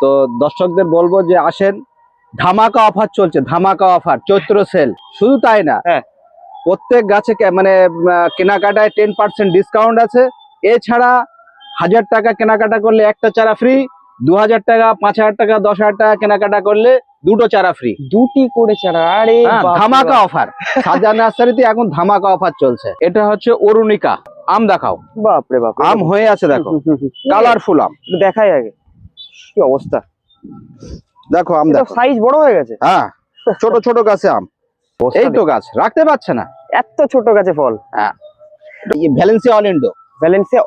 তো দর্শকদের বলবো যে আসেন, ধামাকা অফার চলছে, ধামাকা অফার, চৈত্র সেল। শুধু তাই না, প্রত্যেক গাছে মানে কেনাকাটায় 10% ডিসকাউন্ট আছে। এছাড়া 1000 টাকা কেনাকাটা করলে একটা চারা ফ্রি, 2000 টাকা, 5000 টাকা, 10,000 টাকা কেনাকাটা করলে দুটো চারা ফ্রি, দুটি করে চারা। আরে ধামাকা অফার। সাজা নার্সারিতে এখন ধামাকা অফার চলছে। এটা হচ্ছে অরুণিকা আম, দেখাও। বাপরে বাপ, আম হয়ে আছে দেখো, কালারফুল আম। দেখাই আগে কি অবস্থা, দেখো আম দেখো, সাইজ বড় হয়ে গেছে। হ্যাঁ, ছোট ছোট গাছে আম, এই তো গাছ রাখতে পারছে না, এত ছোট গাছে ফল। হ্যাঁ, ভ্যালেন্সিয়া অলিন্ডো, ভ্যালেন্সিয়া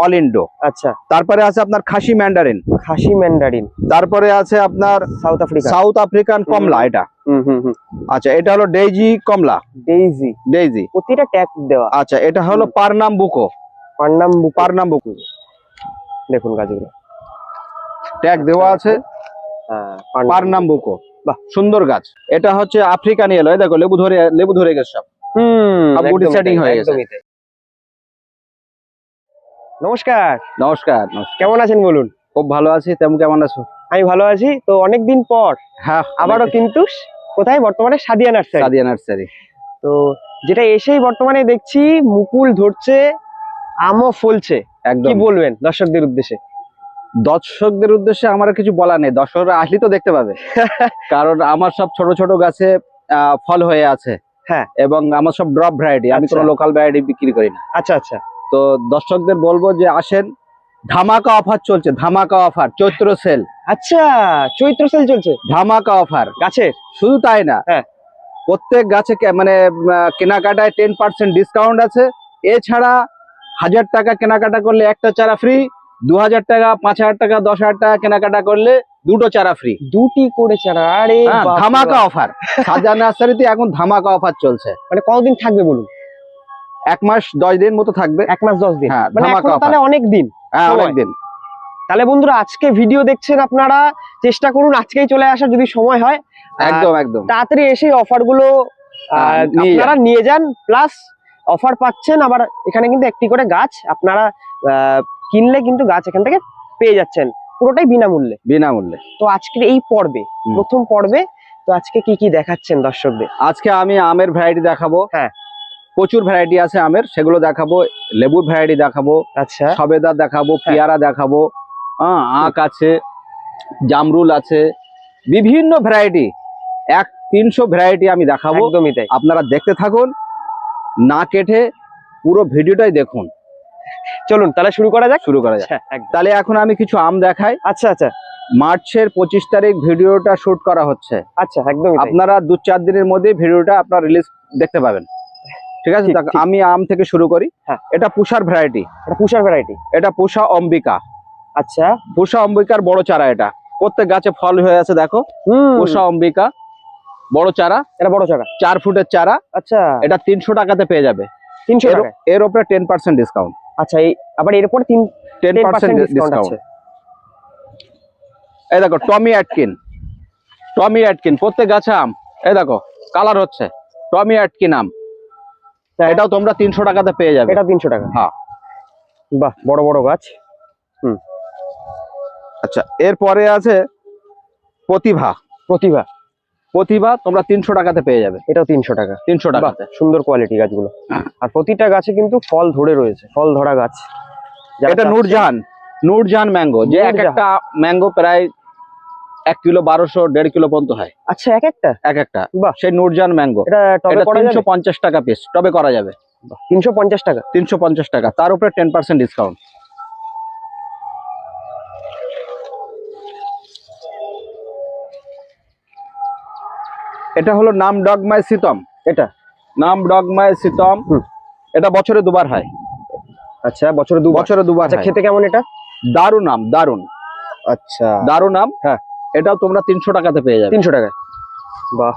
অলিন্ডো। আচ্ছা, তারপরে আছে আপনার খাসি ম্যান্ডারিন, তারপরে আছে আপনার সাউথ আফ্রিকান কমলা। এটা আচ্ছা, এটা হলো ডেইজি কমলা, ডেইজি প্রতিটা ট্যাগ দেওয়া। আচ্ছা, এটা হলো পারনাম্বুকো, দেখুন গাছগুলো ট্যাগ দেওয়া আছে, পারনাম্বুকো, বাহ সুন্দর গাছ। এটা হচ্ছে আফ্রিকান ইয়েলো, এই দেখো লেবু ধরে গেছে সব, গুটি সেটিং হয়ে গেছে। নমস্কার। কেমন আছেন বলুন? খুব ভালো আছি, তেমন কেমন আছো? আমি ভালো আছি। তো অনেকদিন পর আবারও কিন্তু কোথায়, বর্তমানে সাদিয়া নার্সারি। তো যেটা এসেই বর্তমানে দেখছি মুকুল ধরছে, আমও ফলছে। কি বলবেন দর্শকদের উদ্দেশ্যে? দর্শকদের উদ্দেশ্যে আমার কিছু বলা নেই, দর্শকরা আসলে তো দেখতে পাবে। কারণ আমার সব ছোট ছোট গাছে ফল হয়ে আছে, হ্যাঁ, এবং আমার সব ড্রপ ভ্যারাইটি, আমি কোনো লোকাল ভ্যারাইটি বিক্রি করি না। আচ্ছা। তো দর্শকদের বলবো যে আসেন, ধামাকা অফার চলছে, ধামাকা অফার, চৈত্র সেল। আচ্ছা, চৈত্র সেল চলছে, ধামাকা অফার গাছের। শুধু তাই না, প্রত্যেক গাছে মানে কেনাকাটায় 10% ডিসকাউন্ট আছে। এছাড়া 1000 টাকা কেনাকাটা করলে একটা চারা ফ্রি, 2000 টাকা, 5000 টাকা, 10,000 টাকা কেনাকাটা করলে দুটো চারা ফ্রি, দুটি করে চারা। আরে ধামাকা অফার। সাজা নার্সারিতে এখন ধামাকা অফার চলছে। মানে কতদিন থাকবে বলুন? 1 মাস 10 দিন মতো থাকবে। 1 মাস 10 দিন, হ্যাঁ, মানে তাহলে অনেক দিন। হ্যাঁ, অনেক দিন। তাহলে বন্ধুরা, আজকে ভিডিও দেখছেন আপনারা, চেষ্টা করুন আজকেই চলে আসার যদি সময় হয়। একদম তাড়াতাড়ি এসে অফার গুলো আপনারা নিয়ে যান, প্লাস অফার পাচ্ছেন। আবার এখানে কিন্তু একটি করে গাছ আপনারা কিনলে কিন্তু গাছ এখান থেকে পেয়ে যাচ্ছেন, পুরোটাই বিনামূল্যে। তো আজকের এই পর্বে, প্রথম পর্বে, তো আজকে কি দেখাচ্ছেন দর্শকদের? আজকে আমি আমের ভ্যারাইটি দেখাবো। হ্যাঁ, প্রচুর ভ্যারাইটি আছে আমের, সেগুলো দেখাবো। লেবুর ভ্যারাইটি দেখাবো, আচ্ছা, সবেদা দেখাবো, পেয়ারা দেখাবো, আখ আছে, জামরুল আছে, বিভিন্ন ভ্যারাইটি, 300 ভ্যারাইটি আমি দেখাবো। একদমই তাই। আপনারা দেখতে থাকুন, না কেটে পুরো ভিডিওটাই দেখুন। চলুন তাহলে শুরু করা যাক। তাহলে এখন আমি কিছু আম দেখাই। আচ্ছা। মার্চের 25 তারিখ ভিডিওটা শুট করা হচ্ছে। আচ্ছা, একদম। আপনারা 2-4 দিনের মধ্যে ভিডিওটা আপনার রিলিজ দেখতে পাবেন, ঠিক আছে? আমি আম থেকে শুরু করি। এটা পুষার ভ্যারাইটি, এটা পুষা অম্বিকা। আচ্ছা, পুষা অম্বিকার বড় চারা, এটা প্রত্যেক গাছে ফল হয়ে আছে দেখো। পুষা অম্বিকা বড় চারা, এটা বড় চারা, 4 ফুটের চারা। আচ্ছা, এটা 300 টাকাতে পেয়ে যাবে। 300 টাকা, এর উপরে 10% ডিসকাউন্ট। আচ্ছা, আবার এর উপরে 10% ডিসকাউন্ট আছে। এই দেখো টমি অ্যাটকিন, প্রত্যেক গাছে আম, এই দেখো কালার হচ্ছে, টমি অ্যাটকিন আম। এটাও তোমরা 300 টাকাতে পেয়ে যাবে। এটা 300 টাকা, হ্যাঁ। বাহ, বড় গাছ। আচ্ছা, এরপরে আছে প্রতিভা, তোমরা 300 টাকাতে পেয়ে যাবে। এটাও 300 টাকা। সুন্দর কোয়ালিটি গাছগুলো, আর প্রতিটা গাছে কিন্তু ফল ধরে রয়েছে, ফল ধরা গাছ। এটা নূরজাহান ম্যাঙ্গো, যে একটা ম্যাঙ্গো প্রায় 1 কিলো 1200 1.5 কিলো পর্যন্ত হয়। আচ্ছা, এক একটা। বাহ, সেই নূরজাহান ম্যাঙ্গো। এটা 350 টাকা পিস, টবে করা যাবে। 350 টাকা, তার উপরে 10% ডিসকাউন্ট। এটা হলো নামডগমাই সিতম। এটা বছরে 2 বার হয়। আচ্ছা, বছরে দুবার। আচ্ছা, খেতে কেমন এটা? দারুণ। আচ্ছা, দারুণ আম। হ্যাঁ, এটাও তোমরা 300 টাকাতে পেয়ে যাবে। 300 টাকায়। বাহ।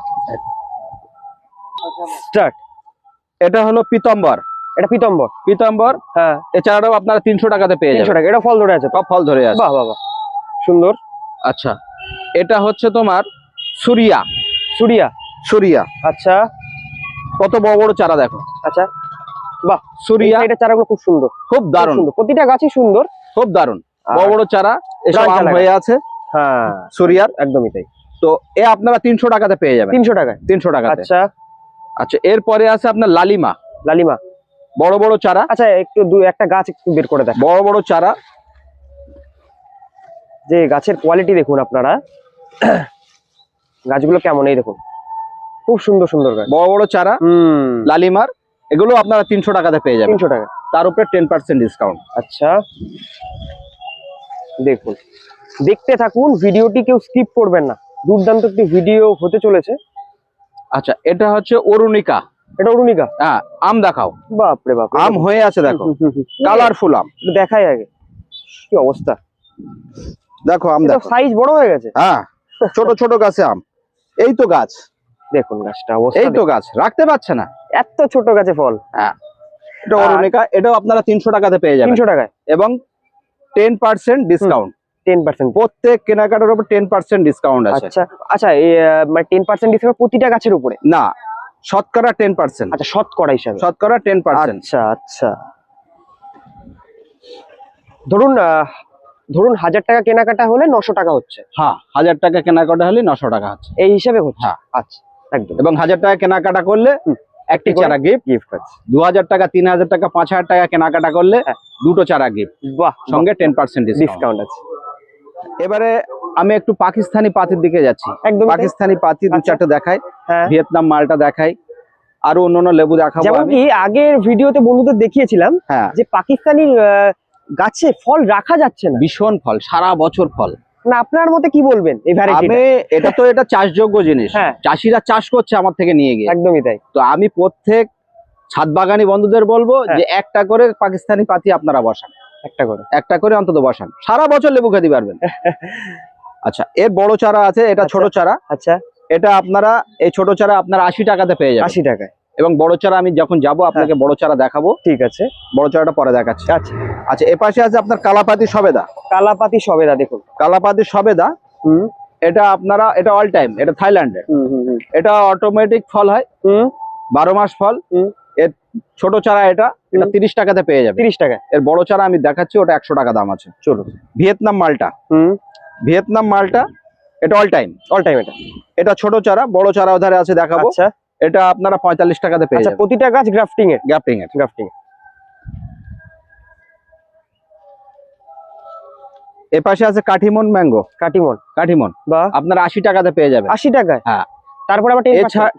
স্টার্ট। এটা হলো পিতম্বর। হ্যাঁ, এছাড়াও আপনারা 300 টাকাতে পেয়ে যাবেন। 300 টাকা। এটা ফল ধরে আছে, সব ফল ধরে আছে। বাহ, সুন্দর। আচ্ছা, এটা হচ্ছে তোমার সুরিয়া। আচ্ছা, কত বড় চারা দেখো। আচ্ছা, বাহ, সুরিয়া। এটা চারাগুলো খুব সুন্দর, খুব দারুণ। প্রতিটা গাছই সুন্দর, খুব দারুণ, বড় চারা। এসব আম হয়ে আছে। হ্যাঁ সুরিয়ার, একদমই তাই। তো এ আপনারা 300 টাকাতে পেয়ে যাবেন। 300 টাকায়? 300 টাকাতে। আচ্ছা আচ্ছা, এরপরে আছে আপনার লালিমা। লালিমা বড় বড় চারা। আচ্ছা একটু একটা গাছ একটু বের করে দেখ। বড় বড় চারা, যে গাছের কোয়ালিটি দেখুন আপনারা, গাছগুলো কেমন, এই দেখুন খুব সুন্দর সুন্দর গাছ, বড় বড় চারা লালিমার, এগুলো আপনারা 300 টাকাতে পেয়ে যাবেন। 300 টাকা, তার উপরে 10% ডিসকাউন্ট। আচ্ছা দেখুন, দেখতে থাকুন ভিডিওটি, কেউ স্কিপ করবেন না, দুর্দান্ত একটি ভিডিও হতে চলেছে। আচ্ছা, এটা হচ্ছে অরুণিকা। এটা অরুণিকা? হ্যাঁ, আম দেখাও। বাপরে বাপ, আম হয়ে আছে দেখো, কালারফুল আম। দেখাই আগে কি অবস্থা, দেখো আম দেখো, সাইজ বড় হয়ে গেছে। হ্যাঁ, ছোট ছোট গাছে আম। এই তো গাছ, দেখুন গাছটা অবস্থা, এই তো গাছ, রাখতে পারছে না, এত ছোট গাছে ফল। হ্যাঁ, এটা অরুণিকা, এটাও আপনারা 300 টাকাতে পেয়ে যাবেন। 300 টাকায় এবং 10% ডিসকাউন্ট। 10%? প্রত্যেক কেনাকাটার উপর 10% ডিসকাউন্ট আছে। আচ্ছা আচ্ছা, এই মানে 10% ডিসকাউন্ট প্রতিটা গাছের উপরে? না, শতকরা 10%। আচ্ছা, শতকরা হিসাবে, শতকরা 10%। আচ্ছা আচ্ছা, ধরুন ধরুন 1000 টাকা কেনাকাটা হলে 900 টাকা হচ্ছে। হ্যাঁ, 1000 টাকা কেনাকাটা হলে 900 টাকা হচ্ছে, এই হিসাবে হচ্ছে। হ্যাঁ আচ্ছা একদম। এবং 1000 টাকা কেনাকাটা করলে একটি চারা গিফট আছে। 2000 টাকা, 3000 টাকা, 5000 টাকা কেনাকাটা করলে দুটো চারা গিফট, বাহ, সঙ্গে 10% ডিসকাউন্ট আছে। এবারে আমি একটু পাকিস্তানি পাতির দিকে যাচ্ছি। একদম পাকিস্তানি পাতি দু চারটে দেখাই, হ্যাঁ, ভিয়েতনাম মালটা দেখাই, আরো অন্যান্য লেবু দেখাবো। যেমন কি আগের ভিডিওতে বন্ধুদের দেখিয়েছিলাম, হ্যাঁ, যে পাকিস্তানি গাছে ফল রাখা যাচ্ছে না, ভীষণ ফল, সারা বছর ফল। না আপনার মতে কি বলবেন এই ভ্যারাইটিটা? আমি এটা চাষযোগ্য জিনিস, হ্যাঁ, চাষিরা চাষ করছে আমার থেকে নিয়ে গিয়ে। একদমই তাই। তো আমি প্রত্যেক ছাদ বাগানি বন্ধুদের বলবো যে একটা করে পাকিস্তানি পাতি আপনারা বসান, একটা করে অন্তত বসান, সারা বছর লেবু খেতে পারবেন। আচ্ছা, এর বড় চারা আছে, এটা ছোট চারা। আচ্ছা, এটা আপনারা, এই ছোট চারা আপনারা 80 টাকাতে পেয়ে যাবেন। 80 টাকায়। এবং বড় চারা আমি যখন যাব আপনাকে বড় চারা দেখাবো। ঠিক আছে, বড় চারাটা পরে দেখাচ্ছি। আচ্ছা আচ্ছা, এ পাশে আছে আপনার কালাপাতি সবেদা। কালাপাতি সবেদা, দেখুন কালাপাতি সবেদা, এটা আপনারা, এটা অল টাইম, এটা থাইল্যান্ডের। এটা অটোমেটিক ফল হয়, 12 মাস ফল। এর ছোট চারা এটা 30 টাকাতে পেয়ে যাবে। 30 টাকা। এর বড় চারা আমি দেখাচ্ছি, ওটা 100 টাকা দাম আছে। চলো, ভিয়েতনাম মালটা। ভিয়েতনাম মালটা, এটা অল টাইম। এটা ছোট চারা, বড় চারা ওধারে আছে দেখাবো। আচ্ছা, এটা আপনারা 45 টাকাতে পেয়ে যাবেন। প্রতিটা গাছ গ্রাফটিং এর? গ্রাফটিং এর। এ পাশে আছে কাঠিমন ম্যাঙ্গো। কাঠিমন বাহ, আপনারা 80 টাকাতে পেয়ে যাবেন। 80 টাকায়? হ্যাঁ, তারপর আবার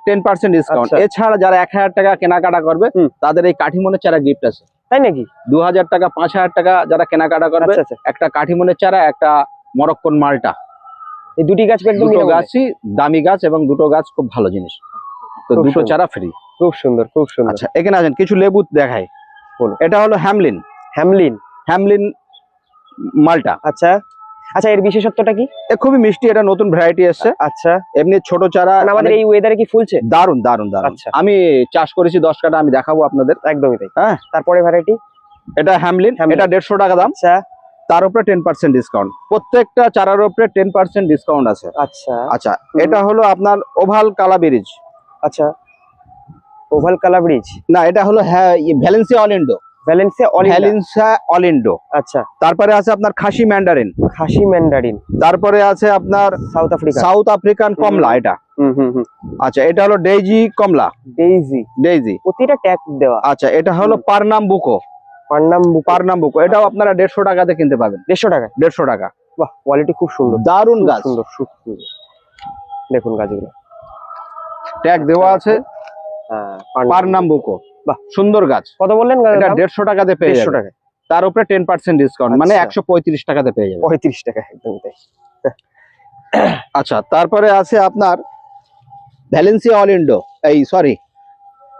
10% ডিসকাউন্ট। এছাড়া যারা 1000 টাকা কেনাকাটা করবে তাদের এই কাঠিমনের চারা গিফট আছে। তাই নাকি? 2000 টাকা, 5000 টাকা যারা কেনাকাটা করবে, একটা কাঠিমনের চারা, একটা মরক্কন মালটা, এই দুটি গাছ একদম দুটো গাছই দামি গাছ, এবং দুটো গাছ খুব ভালো জিনিস। তো দুটো চারা ফ্রি। খুব সুন্দর, খুব সুন্দর। আচ্ছা, এখানে আছেন কিছু লেবু দেখাই। এটা হলো হ্যামলিন। হ্যামলিন মালটা। আচ্ছা আচ্ছা, এর বিশেষত্বটা কি? খুবই মিষ্টি, এটা নতুন ভ্যারাইটি এসছে। আচ্ছা, এমনি ছোট চারা, আমাদের এই ওয়েদারে কি ফুলছে? দারুন দারুন দারুন। আমি চাষ করেছি 10 কাটা, আমি দেখাবো আপনাদের। একদমই তাই। হ্যাঁ, তারপরে ভ্যারাইটি, এটা হ্যামলিন, এটা 150 টাকা দাম। আচ্ছা, তার উপরে 10% ডিসকাউন্ট। প্রত্যেকটা চারার উপরে 10% ডিসকাউন্ট আছে। আচ্ছা আচ্ছা, এটা হলো আপনার ওভাল কালাবেরিজ। আচ্ছা, ওভাল কালাবেরিজ না, এটা হলো ভ্যালেন্সিয়া অলিন্ডো। ভ্যালেন্সিয়া অলিন্ডো। আচ্ছা, তারপরে আছে আপনার খাসি ম্যান্ডারিন। তারপরে আছে আপনার সাউথ আফ্রিকান কমলা। এটা আচ্ছা, এটা হলো ডেইজি কমলা। ডেইজি প্রতিটা ট্যাগ দেওয়া। আচ্ছা, এটা হলো পারনাম্বুকো। এটাও আপনারা 150 টাকাতে কিনতে পাবেন। 150 টাকা। বাহ, কোয়ালিটি খুব সুন্দর, দারুন গাছ, সুন্দর। দেখুন গাছগুলো ট্যাগ দেওয়া আছে। পারনাম্বুকো, বাহ, সুন্দর গাছ। কত বললেন? এটা 150 টাকাতে পেয়ে যাবেন। তার উপরে 10% ডিসকাউন্ট, মানে 135 টাকাতে পেয়ে যাবেন। 35 টাকা, একদম তাই। আচ্ছা, তারপরে আছে আপনার ভ্যালেন্সিয়া অলিন্ডো,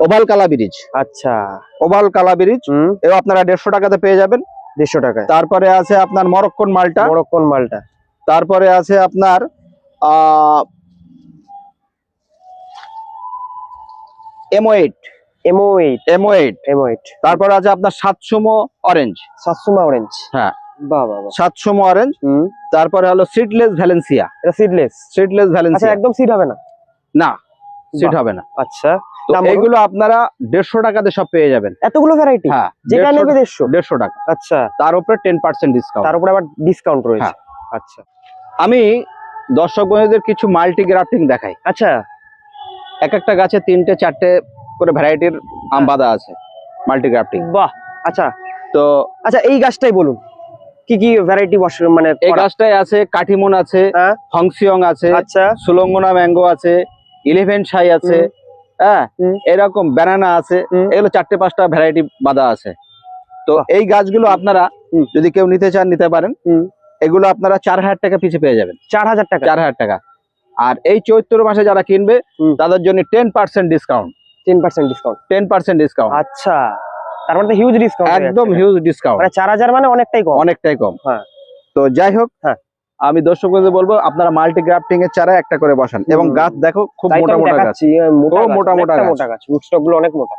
ওভাল কালাবেরিজ। আচ্ছা, ওভাল কালাবেরিজ, এও আপনারা 150 টাকাতে পেয়ে যাবেন। 150 টাকায়। তারপরে আছে আপনার মরক্কন মালটা। তারপরে আছে আপনার M8। তারপরে আছে আপনার সাতসুমো অরেঞ্জ। হ্যাঁ, সাতসুমো অরেঞ্জ। তারপরে হলো সিডলেস ভ্যালেন্সিয়া। সিডলেস ভ্যালেন্সিয়া, একদম সিড হবে না? না, সিড হবে না। আচ্ছা, এগুলো আপনারা 150 টাকাতে সব পেয়ে যাবেন। এতগুলো ভ্যারাইটি? হ্যাঁ, যেটা নেবে 150 টাকা। আচ্ছা, তার উপরে 10% ডিসকাউন্ট। তার উপরে আবার ডিসকাউন্ট রয়েছে। হ্যাঁ। আচ্ছা আমি দর্শক বন্ধুদের কিছু মাল্টি গ্রাফটিং দেখাই। আচ্ছা, এক একটা গাছে 3টে 4টে করে ভ্যারাইটির আম বাঁধা আছে মাল্টি গ্রাফটিং। বাহ। আচ্ছা তো আচ্ছা, এই গাছটাই বলুন কি কি ভ্যারাইটি মানে এই গাছটায় আছে কাঠিমন আছে, হ্যাঁ, হংসিয়ং আছে, আচ্ছা, সুলঙ্গনা ম্যাঙ্গো আছে, 11 শাই আছে, হ্যাঁ, এরকম ব্যানানা আছে। এগুলো 4টে 5টা ভ্যারাইটি বাঁধা আছে। তো এই গাছগুলো আপনারা যদি কেউ নিতে চান নিতে পারেন। এগুলো আপনারা 4000 টাকা পিছে পেয়ে যাবেন। 4000 টাকা? 4000 টাকা। আর এই চৈত্র মাসে যারা কিনবে তাদের জন্য 10% ডিসকাউন্ট। 10% ডিসকাউন্ট? 10% ডিসকাউন্ট। আচ্ছা, তার মানে হিউজ ডিসকাউন্ট। একদম হিউজ ডিসকাউন্ট। মানে 4000 মানে অনেকটাই কম। অনেকটাই কম। হ্যাঁ। তো যাই হোক, হ্যাঁ, আমি দর্শকদের বলবো আপনারা মাল্টি গ্রাফটিং এর চারা একটা করে বসান। এবং গাছ দেখো খুব মোটা মোটা গাছ, মোটা মোটা গাছ, রুট স্টক গুলো অনেক মোটা।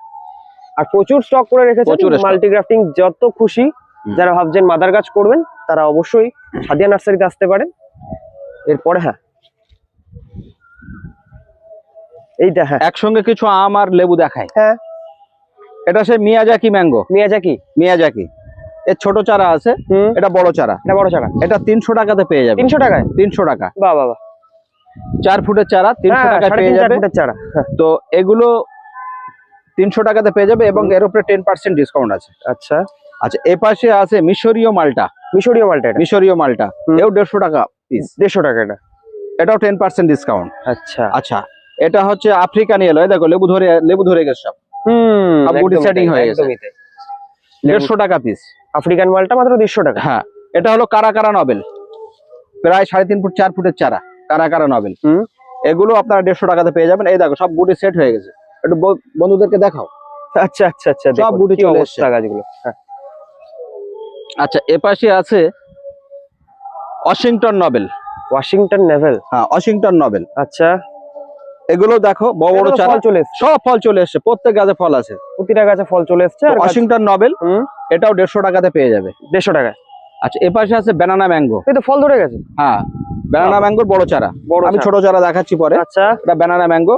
আর প্রচুর স্টক করে রেখেছেন মাল্টি গ্রাফটিং। যত খুশি যারা ভাবছেন মাদার গাছ করবেন তারা অবশ্যই সাদিয়া নার্সারিতে আসতে পারেন। এরপরে হ্যাঁ, এইটা হ্যাঁ, একসঙ্গে কিছু আম আর লেবু দেখায়। হ্যাঁ, এটা সে মিয়াজাকি ম্যাঙ্গো। মিয়াজাকি এর ছোট চারা আছে, এটা বড় চারা। এটা 300 টাকাতে পেয়ে যাবে। 300 টাকায়? 300 টাকা। বাহ বাহ। 4 ফুটের চারা 300 টাকায় পেয়ে যাবে। তো এগুলো 300 টাকাতে পেয়ে যাবে এবং এর উপরে 10% ডিসকাউন্ট আছে। আচ্ছা আচ্ছা, এ পাশে আছে মিশরীয় মালটা। মিশরীয় মালটা এও 150 টাকা পিস। 150 টাকা এটা? এটাও 10% ডিসকাউন্ট। আচ্ছা আচ্ছা, এটা হচ্ছে আফ্রিকান ইয়েলো। এই দেখো লেবু ধরে গেছে সব। গুড সেটিং হয়ে গেছে। 150 টাকা পিস। আফ্রিকান মালটা মাত্র 150 টাকা? হ্যাঁ। এটা হলো কারা নবেল, প্রায় 3.5 ফুট 4 ফুটের চারা, কারা নবেল। এগুলো আপনারা 150 টাকাতে পেয়ে যাবেন। এই দেখো সব গুটি সেট হয়ে গেছে। একটু বন্ধুদেরকে দেখাও। আচ্ছা আচ্ছা আচ্ছা, সব গুটি চলে এসেছে গাছগুলো। হ্যাঁ। আচ্ছা, এ পাশে আছে ওয়াশিংটন নবেল। হ্যাঁ, ওয়াশিংটন নবেল। আচ্ছা, এগুলো দেখো বড় বড় চারা চলে এসেছে। সব ফল চলে এসেছে, প্রত্যেক গাছে ফল আছে, প্রতিটা গাছে ফল চলে এসেছে। আর ওয়াশিংটন নবেল এটাও 150 টাকাতে পেয়ে যাবে। 150 টাকায়? আচ্ছা, এ পাশে আছে ব্যানানা ম্যাঙ্গো। এই তো ফল ধরে গেছে। হ্যাঁ, ব্যানানা ম্যাঙ্গোর বড় চারা। আমি ছোট চারা দেখাচ্ছি পরে। আচ্ছা, এটা ব্যানানা ম্যাঙ্গো।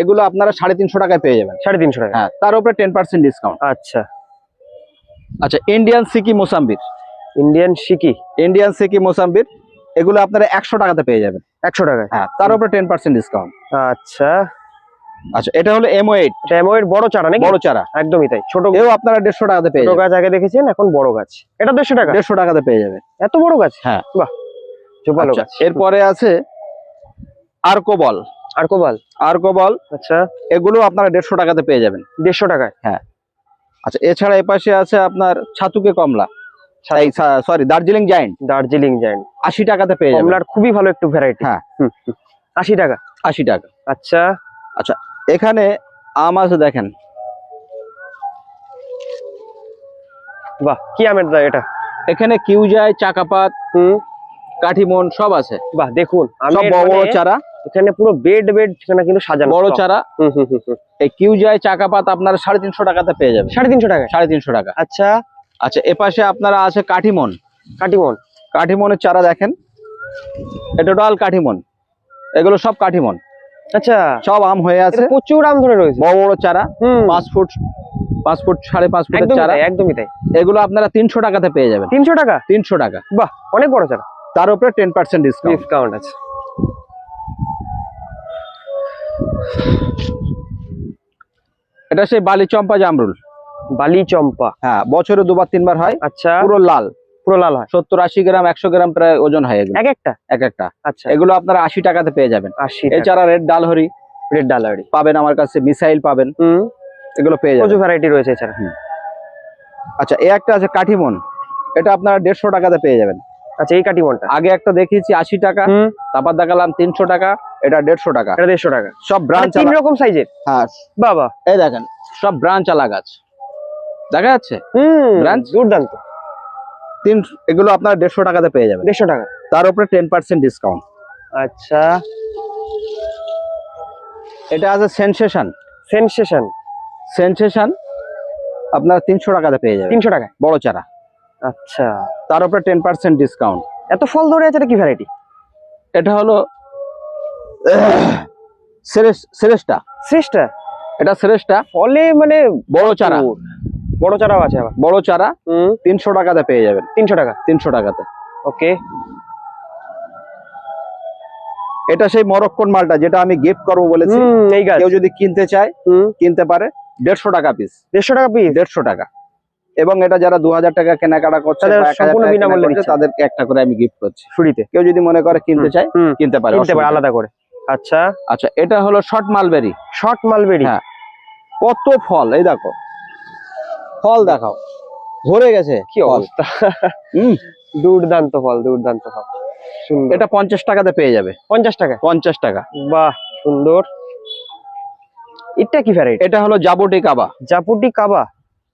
এগুলো আপনারা 350 টাকায় পেয়ে যাবেন। 350 টাকা? হ্যাঁ, তার উপরে 10% ডিসকাউন্ট। আচ্ছা আচ্ছা, ইন্ডিয়ান সিকি মোসাম্বির। এগুলো আপনারা 100 টাকাতে পেয়ে যাবেন। 100 টাকায়? হ্যাঁ, তার উপরে 10% ডিসকাউন্ট। আচ্ছা আচ্ছা, এটা হলো M8। এটা M8 বড় চারা নাকি? বড় চারা, একদমই তাই। ছোট এও আপনারা 150 টাকাতে পেয়ে যাবেন। ছোট গাছ আগে দেখেছেন, এখন বড় গাছ। এটা 150 টাকা? 150 টাকাতে পেয়ে যাবে। এত বড় গাছ? হ্যাঁ। বাহ, ভালো গাছ। এরপরে আছে আর্কোবল। আচ্ছা, এগুলো আপনারা 150 টাকাতে পেয়ে যাবেন। 150 টাকায়? হ্যাঁ। আচ্ছা, এছাড়া এই পাশে আছে আপনার ছাতুকে কমলা, দার্জিলিং জায়েন্ট। 80 টাকাতে পেয়ে যাবেন। কমলার খুবই ভালো একটু ভ্যারাইটি। হ্যাঁ। 80 টাকা? 80 টাকা। আচ্ছা আচ্ছা, এখানে আম আছে দেখেন। বাহ, কি আমের এটা? এখানে কিউজাই, চাকাপাত, কাঠিমন সব আছে। বাহ, দেখুন সব বড় বড় চারা। এখানে পুরো বেড এখানে কিন্তু সাজানো বড় চারা। এই কিউজাই, চাকাপাত আপনারা 350 টাকাতে পেয়ে যাবেন। 350 টাকা? 350 টাকা। আচ্ছা আচ্ছা, এপাশে আপনারা আছে কাঠিমনের চারা দেখেন। এটা টোটাল কাঠিমন, এগুলো সব কাঠিমন। আচ্ছা, সব আম হয়ে আছে, প্রচুর আম ধরে রয়েছে। বড় বড় চারা, 5 ফুট 5.5 ফুটের চারা। একদমই তাই। এগুলো আপনারা 300 টাকাতে পেয়ে যাবেন। 300 টাকা? 300 টাকা। বাহ, অনেক বড় চারা। তার উপরে 10% ডিসকাউন্ট আছে। এটা সেই বালি চম্পা জামরুল। হ্যাঁ, বছরে 2-3 বার হয়। আচ্ছা, পুরো লাল হয়। 70-80 গ্রাম 100 গ্রাম প্রায় ওজন হয় এগুলো এক একটা। আচ্ছা, এগুলো আপনারা 80 টাকাতে পেয়ে যাবেন। 80 এছাড়া রেড ডালহরি পাবেন আমার কাছে, মিসাইল পাবেন, এগুলো পেয়ে যাবেন। প্রচুর ভ্যারাইটি রয়েছে এছাড়া। আচ্ছা, এই একটা আছে কাঠিমন। এটা আপনারা 150 টাকাতে পেয়ে যাবেন। আচ্ছা, এই কাঠিমনটা আগে একটা দেখিয়েছি 80 টাকা, তারপর দেখালাম 300 টাকা, এটা 150 টাকা। এটা 150 টাকা। সব ব্রাঞ্চ 3 রকম সাইজের। হ্যাঁ বাবা, এই দেখেন সব ব্রাঞ্চ আলা গাছ দেখা যাচ্ছে। ব্রাঞ্চ দুর্দান্ত। এগুলো আপনারা 150 টাকাতে পেয়ে যাবেন। 150 টাকা, তার উপরে 10% ডিসকাউন্ট। আচ্ছা, এটা আছে সেনসেশন, আপনারা 300 টাকাতে পেয়ে যাবেন। 300 টাকায় বড় চারা। আচ্ছা, তার উপরে 10% ডিসকাউন্ট। এত ফল ধরে আছে, এটা কি ভ্যারাইটি? এটা হলো শ্রেষ্ঠা। এটা শ্রেষ্ঠা ফলে মানে বড় চারাও আছে আবার। বড় চারা 300 টাকাতে পেয়ে যাবেন। 300 টাকাতে। ওকে। এটা সেই মরক্কোন মালটা যেটা আমি গিফট করবো বলেছি। এই গাছ কেউ যদি কিনতে চায় কিনতে পারে। 150 টাকা পিস। 150 টাকা পিস। 150 টাকা। এবং এটা যারা 2000 টাকা কেনাকাটা করছে তাদের বা 1000 সম্পূর্ণ টাকা বিনামূল্যে কেনাকাটা করছে, দিচ্ছেন। তাদেরকে একটা করে আমি গিফট করছি ফ্রিতে। কেউ যদি মনে করে কিনতে চায় কিনতে পারে, কিনতে পারে অসুবিধা নেই। আলাদা করে। আচ্ছা আচ্ছা, এটা হলো শর্ট মালবেরি। Short mulberry. হ্যাঁ, কত ফল, এই দেখো ফল দেখাও, ভরে গেছে কি ফল। অবস্থা! দুর্দান্ত ফল, দুর্দান্ত ফল, সুন্দর। এটা 50 টাকাতে পেয়ে যাবে। 50 টাকা? 50 টাকা। বাহ, সুন্দর। এটা কি ভ্যারাইটি? এটা হলো জাবুটি কাবা। জাপুটি কাবা,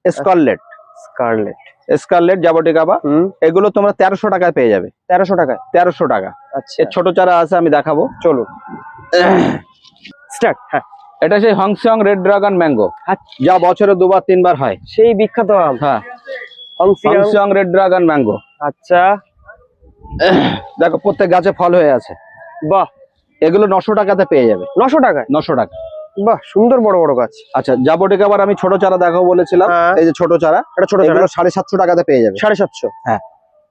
স্কারলেট। স্কারলেট, স্কারলেট জাবুটি কাবা। এগুলো তোমরা 1300 টাকায় পেয়ে যাবে। 1300 টাকায়? 1300 টাকা। আচ্ছা, এর ছোট চারা আছে, আমি দেখাবো, চলুন স্টার্ট। হ্যাঁ, এটা সেই হংসং রেড ড্রাগন ম্যাঙ্গো, যা বছরে 2 বার 3 বার হয়। সেই বিখ্যাত আম। হ্যাঁ, হংসং হংসং রেড ড্রাগন ম্যাঙ্গো। আচ্ছা, দেখো প্রত্যেক গাছে ফল হয়ে আছে। বাহ, এগুলো 900 টাকাতে পেয়ে যাবে। 900 টাকায়? 900 টাকা। বাহ, সুন্দর বড় বড় গাছ। আচ্ছা, জাবুটি কাবার আমি ছোট চারা দেখাবো বলেছিলাম। এই যে ছোট চারা, এটা ছোট চারা, এগুলো 750 টাকাতে পেয়ে যাবে। 750? হ্যাঁ।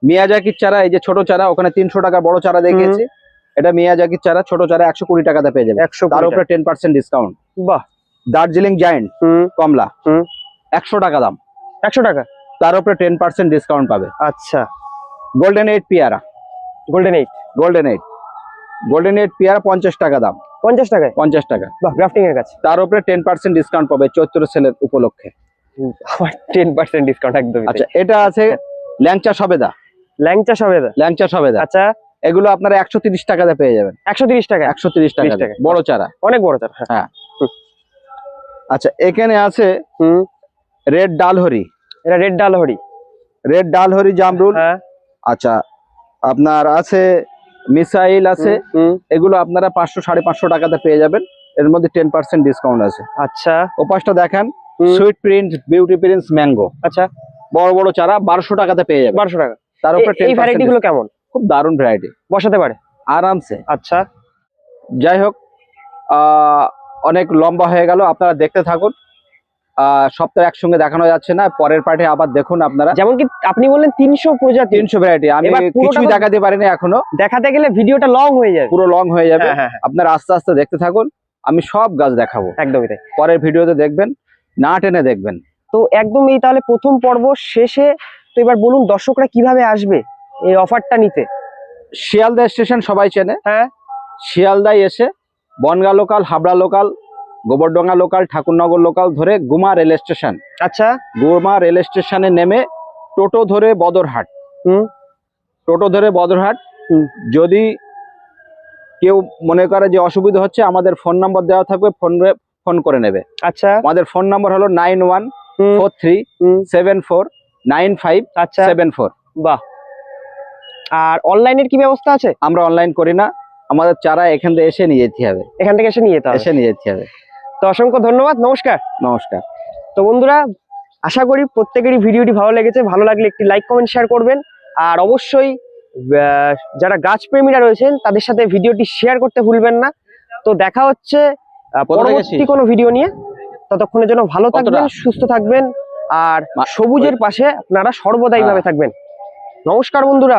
মিয়াজাকির চারা, এই যে ছোট চারা, ওখানে 300 টাকা বড় চারা দেখিয়েছি। এটা মিয়াজাকির চারা, ছোট চারা 120 টাকাতে পেয়ে যাবে। 120 তার উপরে 10% ডিসকাউন্ট। বাহ। দার্জিলিং জায়ান্ট কমলা 100 টাকা দাম। 100 টাকা? তার উপরে 10% ডিসকাউন্ট পাবে। আচ্ছা, গোল্ডেন 8 পেয়ারা। গোল্ডেন 8? গোল্ডেন 8, গোল্ডেন 8 পেয়ারা 50 টাকা দাম। 50 টাকায়? 50 টাকা। বাহ, গ্রাফটিং এর গাছ। তার উপরে 10% ডিসকাউন্ট পাবে চৈত্র সেলের উপলক্ষে। 10% ডিসকাউন্ট একদম। আচ্ছা, এটা আছে ল্যাংচা সবেদা। ল্যাংচা সবেদা? ল্যাংচা সবেদা। আচ্ছা, এগুলো আপনারা 130 টাকাতে পেয়ে যাবেন। 130 টাকা? 130 টাকা বড় চারা, অনেক বড় চারা। হ্যাঁ। আচ্ছা, এখানে আছে রেড ডালহরি। এটা রেড ডালহরি? রেড ডালহরি জামরুল। হ্যাঁ। আচ্ছা, আপনার আছে মিসাইল আছে। এগুলো আপনারা 500 550 টাকাতে পেয়ে যাবেন। এর মধ্যে 10% ডিসকাউন্ট আছে। আচ্ছা, ওপাশটা দেখেন, sweet Prince beauty Prince mango. আচ্ছা, বড় বড় চারা 1200 টাকাতে পেয়ে যাবেন। 1200 টাকা? তার উপরে এই ভ্যারাইটি গুলো কেমন? খুব দারুণ ভ্যারাইটি, বসাতে পারে আরামসে। আচ্ছা, যাই হোক, অনেক লম্বা হয়ে গেল, আপনারা দেখতে থাকুন। সব তো একসঙ্গে দেখানো যাচ্ছে না, পরের পার্টে আবার দেখুন আপনারা। যেমন কি আপনি বললেন 300 প্রজাতি, 300 ভ্যারাইটি, আমি কিছুই দেখাতে পারিনি এখনো। দেখাতে গেলে ভিডিওটা লং হয়ে যাবে, পুরো লং হয়ে যাবে। হ্যাঁ। আপনারা আস্তে আস্তে দেখতে থাকুন, আমি সব গাছ দেখাবো। একদমই তাই। পরের ভিডিওতে দেখবেন, না টেনে দেখবেন। তো একদম এই তাহলে প্রথম পর্ব শেষে, তো এবার বলুন দর্শকরা কিভাবে আসবে এই অফারটা নিতে? শিয়ালদা স্টেশন সবাই চেনে। হ্যাঁ, শিয়ালদায় এসে Bongaon local, Habra local, Gobardanga local, Thakurnagar local ধরে গুমা রেল স্টেশন। আচ্ছা, গুমা রেল স্টেশনে নেমে টোটো ধরে বদরহাট। টোটো ধরে বদরহাট। যদি কেউ মনে করে যে অসুবিধা হচ্ছে, আমাদের ফোন নাম্বার দেওয়া থাকবে, ফোন করে নেবে। আচ্ছা, আমাদের ফোন নাম্বার হলো 9143749574। বাহ। আর অনলাইনের কি ব্যবস্থা আছে? আমরা অনলাইন করি না, আমাদের চারা এখান থেকে এসে নিয়ে যেতে হবে। এখান থেকে এসে নিয়ে যেতে হবে? এসে নিয়ে যেতে হবে। তো অসংখ্য ধন্যবাদ, নমস্কার। নমস্কার। তো বন্ধুরা, আশা করি প্রত্যেকেরই ভিডিওটি ভালো লেগেছে। ভালো লাগলে একটি লাইক কমেন্ট শেয়ার করবেন, আর অবশ্যই যারা গাছ প্রেমীরা রয়েছেন তাদের সাথে ভিডিওটি শেয়ার করতে ভুলবেন না। তো দেখা হচ্ছে পরবর্তী কোনো ভিডিও নিয়ে। ততক্ষণের জন্য ভালো থাকবেন, সুস্থ থাকবেন, আর সবুজের পাশে আপনারা সর্বদাই ভাবে থাকবেন। নমস্কার বন্ধুরা।